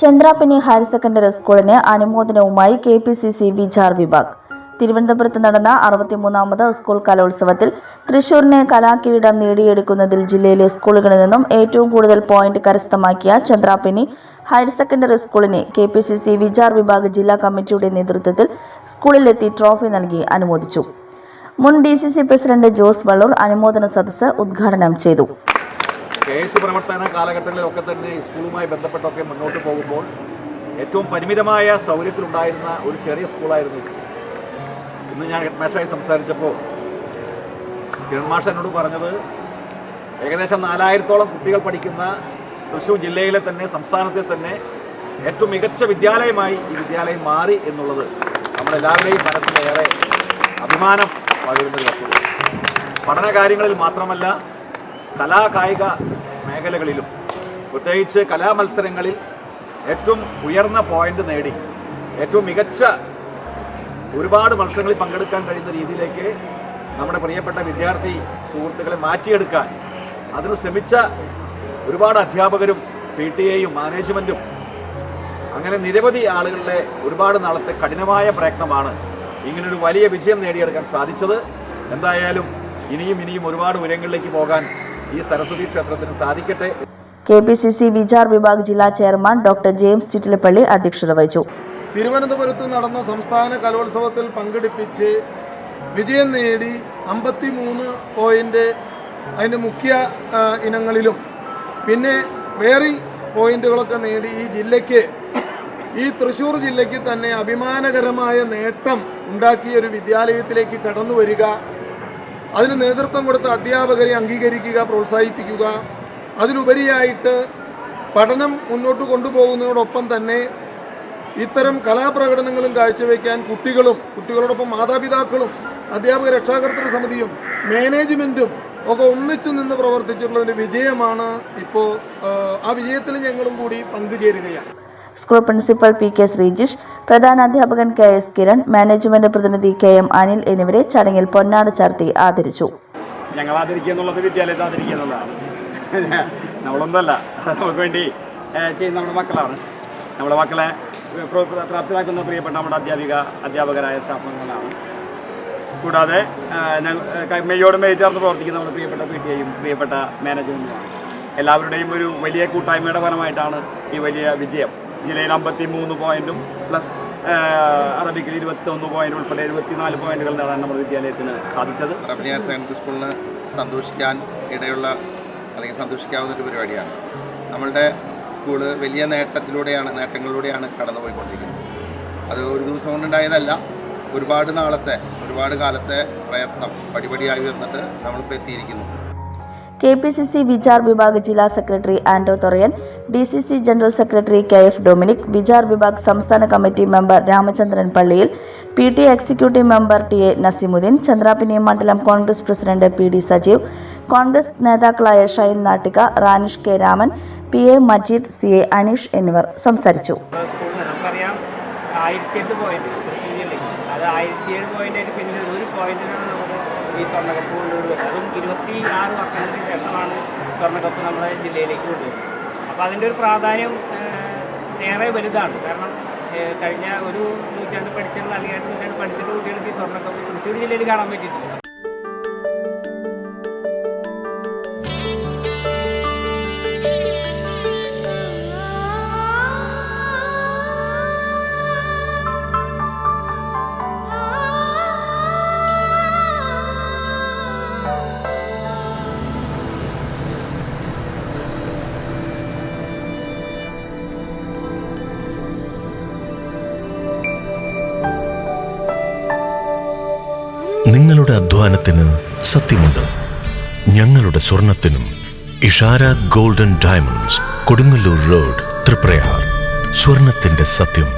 Chandrapinni higher secondary സ്കൂളിന് അനുമോദനവുമായി KPCC Vichar വിഭാഗ്. തിരുവനന്തപുരത്ത് നടന്ന 63ാമത് സ്കൂൾ കലോത്സവത്തിൽ തൃശൂരിന് കലാകിരീടം നേടിയെടുക്കുന്നതിൽ ജില്ലയിലെ സ്കൂളുകളിൽ നിന്നും ഏറ്റവും കൂടുതൽ പോയിന്റ് കരസ്ഥമാക്കിയ ചന്ദ്രാപിന്നി ഹയർ സെക്കൻഡറി സ്കൂളിനെ KPCC വിചാർ വിഭാഗ് ജില്ലാ കമ്മിറ്റിയുടെ നേതൃത്വത്തിൽ സ്കൂളിലെത്തി ട്രോഫി നൽകി അനുമോദിച്ചു. മുൻ DCC പ്രസിഡന്റ് ജോസ് വള്ളൂർ അനുമോദന സദസ്സ് ഉദ്ഘാടനം ചെയ്തു. കേസ് പ്രവർത്തന കാലഘട്ടങ്ങളിലൊക്കെ തന്നെ സ്കൂളുമായി ബന്ധപ്പെട്ടൊക്കെ മുന്നോട്ട് പോകുമ്പോൾ ഏറ്റവും പരിമിതമായ സൗകര്യത്തിലുണ്ടായിരുന്ന ഒരു ചെറിയ സ്കൂളായിരുന്നു ഈ സ്കൂൾ. ഇന്ന് ഞാൻ ഹെഡ് മാഷായി സംസാരിച്ചപ്പോൾ കിരൺ മാഷ് എന്നോട് പറഞ്ഞത് ഏകദേശം 4000-ഓളം കുട്ടികൾ പഠിക്കുന്ന തൃശ്ശൂർ ജില്ലയിലെ തന്നെ സംസ്ഥാനത്തെ തന്നെ ഏറ്റവും മികച്ച വിദ്യാലയമായി ഈ വിദ്യാലയം മാറി എന്നുള്ളത് നമ്മളെല്ലാവരുടെയും മനസ്സിലേറെ അഭിമാനം പകരുന്നൊരു വസ്തുത. പഠന കാര്യങ്ങളിൽ മാത്രമല്ല കലാകായിക മേഖലകളിലും പ്രത്യേകിച്ച് കലാമത്സരങ്ങളിൽ ഏറ്റവും ഉയർന്ന പോയിന്റ് നേടി ഏറ്റവും മികച്ച ഒരുപാട് മത്സരങ്ങളിൽ പങ്കെടുക്കാൻ കഴിയുന്ന രീതിയിലേക്ക് നമ്മുടെ പ്രിയപ്പെട്ട വിദ്യാർത്ഥി സുഹൃത്തുക്കളെ മാറ്റിയെടുക്കാൻ അതിന് ശ്രമിച്ച ഒരുപാട് അധ്യാപകരും PTA-യും മാനേജ്മെൻറ്റും അങ്ങനെ നിരവധി ആളുകളുടെ ഒരുപാട് നാളത്തെ കഠിനമായ പ്രയത്നമാണ് ഇങ്ങനൊരു വലിയ വിജയം നേടിയെടുക്കാൻ സാധിച്ചത്. എന്തായാലും ഇനിയും ഒരുപാട് ഉയരങ്ങളിലേക്ക് പോകാൻ ഈ സരസ്വതി ക്ഷേത്രത്തിന് സാധിക്കട്ടെ. KPCC വിചാർ വിഭാഗ് ജില്ലാ ചെയർമാൻ ഡോക്ടർ ജെയിംസ് ചിറ്റിലപ്പള്ളി അധ്യക്ഷത വഹിച്ചു. തിരുവനന്തപുരത്ത് നടന്ന സംസ്ഥാന കലോത്സവത്തിൽ പങ്കെടുപ്പിച്ച് വിജയം നേടി 53 പോയിന്റ് അതിൻ്റെ മുഖ്യ ഇനങ്ങളിലും പിന്നെ വേറെ പോയിന്റുകളൊക്കെ നേടി ഈ ജില്ലയ്ക്ക് ഈ തൃശ്ശൂർ ജില്ലയ്ക്ക് തന്നെ അഭിമാനകരമായ നേട്ടം ഉണ്ടാക്കിയ ഒരു വിദ്യാലയത്തിലേക്ക് കടന്നു വരിക, അതിന് നേതൃത്വം കൊടുത്ത അധ്യാപകരെ അംഗീകരിക്കുക, പ്രോത്സാഹിപ്പിക്കുക, അതിലുപരിയായിട്ട് പഠനം മുന്നോട്ട് കൊണ്ടുപോകുന്നതോടൊപ്പം തന്നെ ഇത്തരം കലാപ്രകടനങ്ങളും കാഴ്ചവെക്കാൻ കുട്ടികളോടൊപ്പം മാതാപിതാക്കളും അധ്യാപക രക്ഷാകർതൃ സമിതിയും മാനേജ്മെൻറ്റും ഒക്കെ ഒന്നിച്ചു നിന്ന് പ്രവർത്തിച്ചിട്ടുള്ളതിൻ്റെ വിജയമാണ്. ഇപ്പോൾ ആ വിജയത്തിൽ ഞങ്ങളും കൂടി പങ്കുചേരുകയാണ്. സ്കൂൾ പ്രിൻസിപ്പൽ PK ശ്രീജിഷ്, പ്രധാനാധ്യാപകൻ KS കിരൺ, മാനേജ്മെന്റ് പ്രതിനിധി KM അനിൽ എന്നിവരെ ചടങ്ങിൽ പൊന്നാട ചാർത്തി ആദരിച്ചു. ഞങ്ങൾ ആദരിക്കുക എന്നുള്ളത് വിദ്യാലയത്തെ ആദരിക്കുക എന്നുള്ളതാണ്. നമ്മളൊന്നുമല്ല, നമുക്ക് വേണ്ടി ചെയ്യുന്ന നമ്മുടെ മക്കളാണ്. നമ്മുടെ മക്കളെ പ്രാപ്തരാക്കുന്ന പ്രിയപ്പെട്ട നമ്മുടെ അധ്യാപകരായ സ്റ്റാഫുകളാണ്. കൂടാതെ മെയ്യോട് മെയ് ചേർന്ന് പ്രവർത്തിക്കുന്ന നമ്മുടെ പ്രിയപ്പെട്ട PTA-യും പ്രിയപ്പെട്ട മാനേജ്മെൻറ്റുമാണ്. എല്ലാവരുടെയും ഒരു വലിയ കൂട്ടായ്മയുടെ ഫലമായിട്ടാണ് ഈ വലിയ വിജയം. ജില്ലയിൽ 53 പോയിന്റും പ്ലസ് അറബിക്കിൽ 21 പോയിന്റ് ഉൾപ്പെടെ 74 പോയിന്റുകൾ നേടാൻ നമ്മുടെ വിദ്യാലയത്തിന് സാധിച്ചത്. ചന്ദ്രാപിന്നി ഹയർ സെക്കൻഡറി സ്കൂളിന് സന്തോഷിക്കാൻ ഇടയുള്ള അല്ലെങ്കിൽ സന്തോഷിക്കാവുന്ന ഒരു പരിപാടിയാണ്. നമ്മളുടെ സ്കൂള് വലിയ നേട്ടങ്ങളിലൂടെയാണ് കടന്നുപോയിക്കൊണ്ടിരിക്കുന്നത്. അത് ഒരു ദിവസം കൊണ്ടുണ്ടായതല്ല, ഒരുപാട് കാലത്തെ പ്രയത്നം പടിപടിയായി ഉയർന്നിട്ട് നമ്മളിപ്പോൾ എത്തിയിരിക്കുന്നു. KPCC വിചാർ വിഭാഗ് ജില്ലാ secretary Ando Thorayan, DCC general secretary KF Dominic, Vichar Vibhag സംസ്ഥാന committee member Ramachandran Palliyil, PTA executive member TA Naseemuddin, Chandrappinni മണ്ഡലം കോൺഗ്രസ് പ്രസിഡന്റ് PD സജീവ്, കോൺഗ്രസ് നേതാക്കളായ Shine Nattika, Ranish K Raman, PA Majeed, CA Aneesh എന്നിവർ സംസാരിച്ചു. ഈ സ്വർണ്ണക്കപ്പ് കൊണ്ടുവരുന്നത് അതും 26 വർഷങ്ങൾക്ക് ശേഷമാണ് സ്വർണ്ണക്കപ്പ് നമ്മുടെ ജില്ലയിലേക്ക് കൊണ്ടുവരുന്നത്. അപ്പോൾ അതിൻ്റെ ഒരു പ്രാധാന്യം ഏറെ വലുതാണ്. കാരണം കഴിഞ്ഞ ഒരു നൂറ്റാണ്ട് പഠിച്ചിട്ടുള്ള അല്ലെങ്കിൽ 2 നൂറ്റാണ്ട് പഠിച്ചിട്ട് കുട്ടികൾക്ക് ഈ സ്വർണ്ണക്കപ്പ് തൃശ്ശൂർ ജില്ലയിൽ കാണാൻ പറ്റിയിട്ടില്ല. നിങ്ങളുടെ അധ്വാനത്തിന് സത്യമുണ്ട്, ഞങ്ങളുടെ സ്വർണത്തിനും. Ishara golden diamonds, Kodungallur road, Triprayar. സ്വർണത്തിന്റെ സത്യം.